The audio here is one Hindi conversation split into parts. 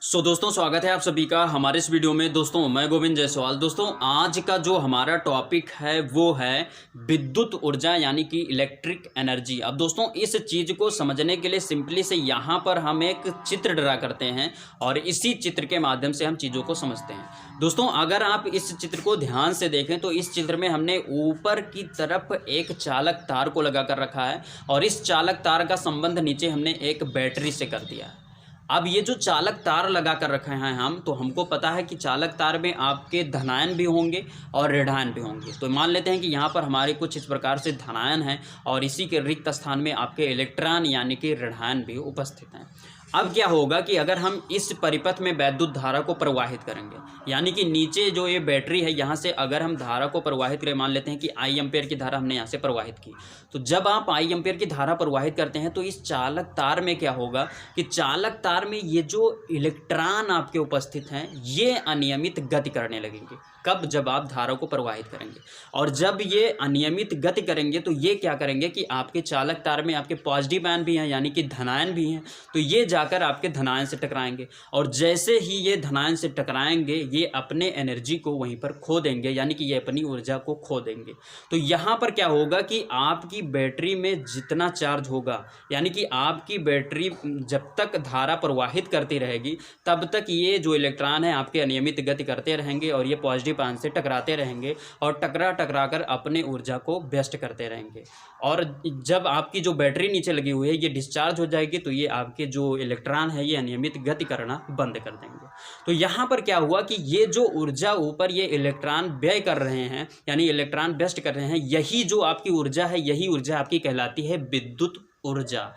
दोस्तों स्वागत है आप सभी का हमारे इस वीडियो में। दोस्तों मैं गोविंद जायसवाल। दोस्तों आज का जो हमारा टॉपिक है वो है विद्युत ऊर्जा यानी कि इलेक्ट्रिक एनर्जी। अब दोस्तों इस चीज़ को समझने के लिए सिंपली से यहाँ पर हम एक चित्र ड्रा करते हैं और इसी चित्र के माध्यम से हम चीज़ों को समझते हैं। दोस्तों अगर आप इस चित्र को ध्यान से देखें तो इस चित्र में हमने ऊपर की तरफ एक चालक तार को लगा कर रखा है और इस चालक तार का संबंध नीचे हमने एक बैटरी से कर दिया है। अब ये जो चालक तार लगा कर रखे हैं हम, तो हमको पता है कि चालक तार में आपके धनायन भी होंगे और ऋणायन भी होंगे। तो मान लेते हैं कि यहाँ पर हमारे कुछ इस प्रकार से धनायन है और इसी के रिक्त स्थान में आपके इलेक्ट्रॉन यानी कि ऋणायन भी उपस्थित हैं। अब क्या होगा कि अगर हम इस परिपथ में वैद्युत धारा को प्रवाहित करेंगे, यानी कि नीचे जो ये बैटरी है यहाँ से अगर हम धारा को प्रवाहित करें, मान लेते हैं कि आई एम्पेयर की धारा हमने यहाँ से प्रवाहित की, तो जब आप आई एम्पेयर की धारा प्रवाहित करते हैं तो इस चालक तार में क्या होगा कि चालक तार में ये जो इलेक्ट्रॉन आपके उपस्थित हैं ये अनियमित गति करने लगेंगे। कब? जब आप धारा को प्रवाहित करेंगे। और जब ये अनियमित गति करेंगे तो ये क्या करेंगे कि आपके चालक तार में आपके पॉजिटिव आयन भी हैं यानी कि धनायन भी हैं, तो ये जाकर आपके धनायन से टकराएंगे और जैसे ही ये धनायन से टकराएंगे ये अपने एनर्जी को वहीं पर खो देंगे, यानी कि ये अपनी ऊर्जा को खो देंगे। तो यहाँ पर क्या होगा कि आपकी बैटरी में जितना चार्ज होगा, यानी कि आपकी बैटरी जब तक धारा प्रवाहित करती रहेगी तब तक ये जो इलेक्ट्रॉन है आपके अनियमित गति करते रहेंगे और ये पॉजिटिव आयन से टकराते रहेंगे और टकरा कर अपने ऊर्जा को व्यस्त करते रहेंगे। और जब आपकी जो बैटरी नीचे लगी हुई है ये डिस्चार्ज हो जाएगी तो ये आपके जो इलेक्ट्रॉन है ये अनियमित गति करना बंद कर देंगे। तो यहाँ पर क्या हुआ कि ये जो ऊर्जा ऊपर ये इलेक्ट्रॉन व्यय कर रहे हैं यानी इलेक्ट्रॉन व्यस्त कर रहे हैं, यही जो आपकी ऊर्जा है यही ऊर्जा आपकी कहलाती है विद्युत ऊर्जा।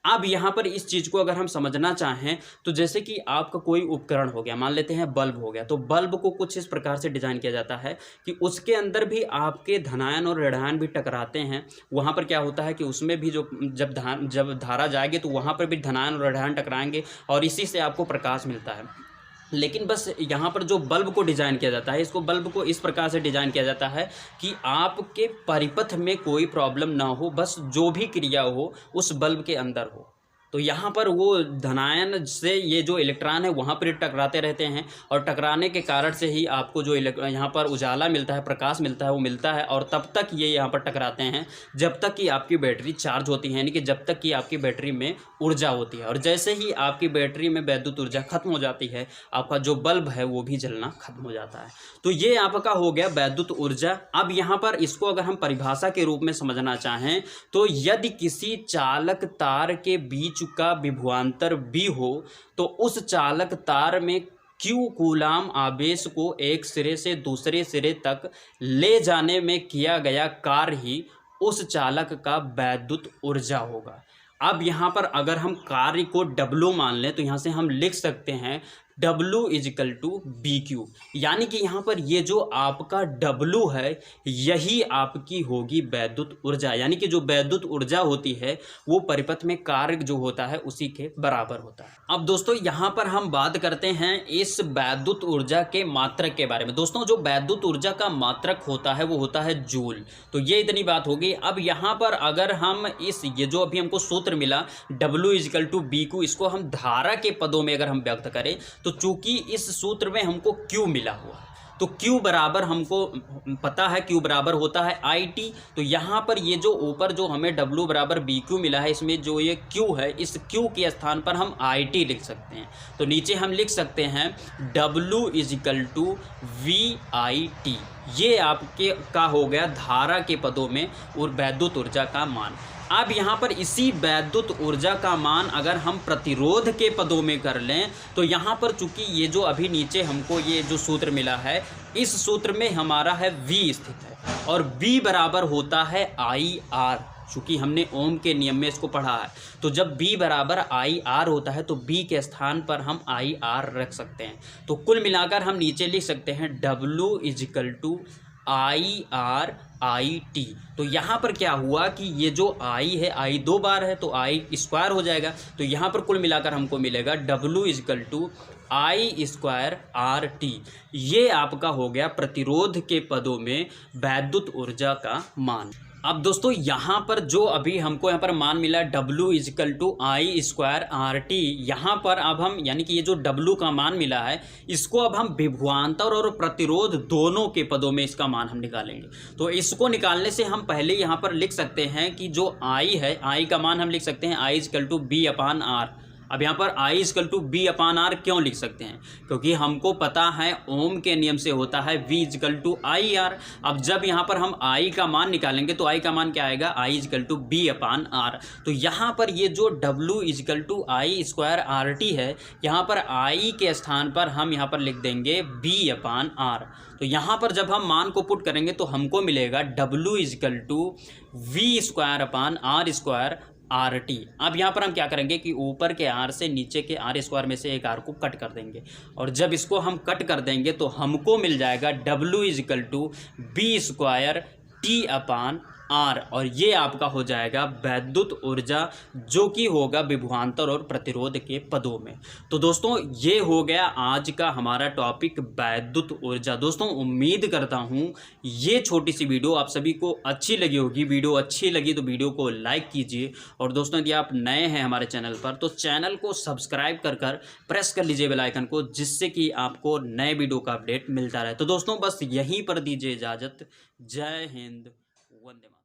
अब यहाँ पर इस चीज़ को अगर हम समझना चाहें तो जैसे कि आपका कोई उपकरण हो गया, मान लेते हैं बल्ब हो गया, तो बल्ब को कुछ इस प्रकार से डिज़ाइन किया जाता है कि उसके अंदर भी आपके धनायन और ऋणायन भी टकराते हैं। वहाँ पर क्या होता है कि उसमें भी जो जब धारा जाएगी तो वहाँ पर भी धनायन और ऋणायन टकराएंगे और इसी से आपको प्रकाश मिलता है। लेकिन बस यहाँ पर जो बल्ब को डिज़ाइन किया जाता है, इसको बल्ब को इस प्रकार से डिज़ाइन किया जाता है कि आपके परिपथ में कोई प्रॉब्लम ना हो, बस जो भी क्रिया हो उस बल्ब के अंदर हो। तो यहाँ पर वो धनायन से ये जो इलेक्ट्रॉन है वहाँ पर टकराते रहते हैं और टकराने के कारण से ही आपको जो यहाँ पर उजाला मिलता है, प्रकाश मिलता है, वो मिलता है और तब तक ये यहाँ पर टकराते हैं जब तक कि आपकी बैटरी चार्ज होती है, यानी कि जब तक कि आपकी बैटरी में ऊर्जा होती है। और जैसे ही आपकी बैटरी में वैद्युत ऊर्जा खत्म हो जाती है आपका जो बल्ब है वो भी जलना खत्म हो जाता है। तो ये आपका हो गया वैद्युत ऊर्जा। अब यहाँ पर इसको अगर हम परिभाषा के रूप में समझना चाहें तो यदि किसी चालक तार के बीच का विभवांतर भी हो तो उस चालक तार में Q कूलाम आवेश को एक सिरे से दूसरे सिरे तक ले जाने में किया गया कार्य ही उस चालक का वैद्युत ऊर्जा होगा। अब यहाँ पर अगर हम कार्य को W मान लें तो यहाँ से हम लिख सकते हैं W = BQ, यानी कि यहाँ पर ये जो आपका W है यही आपकी होगी वैद्युत ऊर्जा, यानी कि जो वैद्युत ऊर्जा होती है वो परिपथ में कार्य जो होता है उसी के बराबर होता है। अब दोस्तों यहाँ पर हम बात करते हैं इस वैद्युत ऊर्जा के मात्रक के बारे में। दोस्तों जो वैद्युत ऊर्जा का मात्रक होता है वो होता है जूल। तो ये इतनी बात होगी। अब यहाँ पर अगर हम ये जो अभी हमको सूत्र मिला W = BQ, इसको हम धारा के पदों में अगर हम व्यक्त करें तो चूंकि इस सूत्र में हमको Q मिला हुआ तो Q बराबर हमको पता है Q बराबर होता है IT। तो यहाँ पर ये जो ऊपर जो हमें W = BQ मिला है इसमें जो ये Q है इस Q के स्थान पर हम IT लिख सकते हैं। तो नीचे हम लिख सकते हैं W = VIT। ये आपके का हो गया धारा के पदों में और वैद्युत ऊर्जा का मान। अब यहाँ पर इसी वैद्युत ऊर्जा का मान अगर हम प्रतिरोध के पदों में कर लें तो यहाँ पर चूंकि ये जो अभी नीचे हमको ये जो सूत्र मिला है इस सूत्र में हमारा है V स्थित है और V बराबर होता है IR। चूँकि हमने ओम के नियम में इसको पढ़ा है तो जब B बराबर IR होता है तो B के स्थान पर हम IR रख सकते हैं। तो कुल मिलाकर हम नीचे लिख सकते हैं W = IRIT। तो यहाँ पर क्या हुआ कि ये जो I है I 2 बार है तो I² हो जाएगा। तो यहाँ पर कुल मिलाकर हमको मिलेगा W = I² ये आपका हो गया प्रतिरोध के पदों में वैद्युत ऊर्जा का मान। अब दोस्तों यहाँ पर जो अभी हमको यहाँ पर मान मिला W equal to I square R T, यहाँ पर अब हम यानी कि ये जो W का मान मिला है इसको अब हम विभवांतर और प्रतिरोध दोनों के पदों में इसका मान हम निकालेंगे। तो इसको निकालने से हम पहले यहाँ पर लिख सकते हैं कि जो I है, I का मान हम लिख सकते हैं I equal to V upon R. अब यहाँ पर I equal to V upon R क्यों लिख सकते हैं? क्योंकि हमको पता है ओम के नियम से होता है V equal to I R. अब जब यहाँ पर हम I का मान निकालेंगे तो I का मान क्या आएगा? I equal to V upon R. तो यहाँ पर ये जो W equal to I square R T है, यहाँ पर I के स्थान पर हम यहाँ पर लिख देंगे B अपान आर। तो यहाँ पर जब हम मान को पुट करेंगे तो हमको मिलेगा W equal to V square upon R square R T. अब यहाँ पर हम क्या करेंगे कि ऊपर के आर से नीचे के आर स्क्वायर में से एक आर को कट कर देंगे, और जब इसको हम कट कर देंगे तो हमको मिल जाएगा W equal to V square T upon R, और ये आपका हो जाएगा वैद्युत ऊर्जा जो कि होगा विभवांतर और प्रतिरोध के पदों में। तो दोस्तों ये हो गया आज का हमारा टॉपिक वैद्युत ऊर्जा। दोस्तों उम्मीद करता हूँ ये छोटी सी वीडियो आप सभी को अच्छी लगी होगी। वीडियो अच्छी लगी तो वीडियो को लाइक कीजिए, और दोस्तों यदि आप नए हैं हमारे चैनल पर तो चैनल को सब्सक्राइब कर प्रेस कर लीजिए बेल आइकन को, जिससे कि आपको नए वीडियो का अपडेट मिलता रहे। तो दोस्तों बस यहीं पर दीजिए इजाज़त। जय हिंद, वंदे मातरम।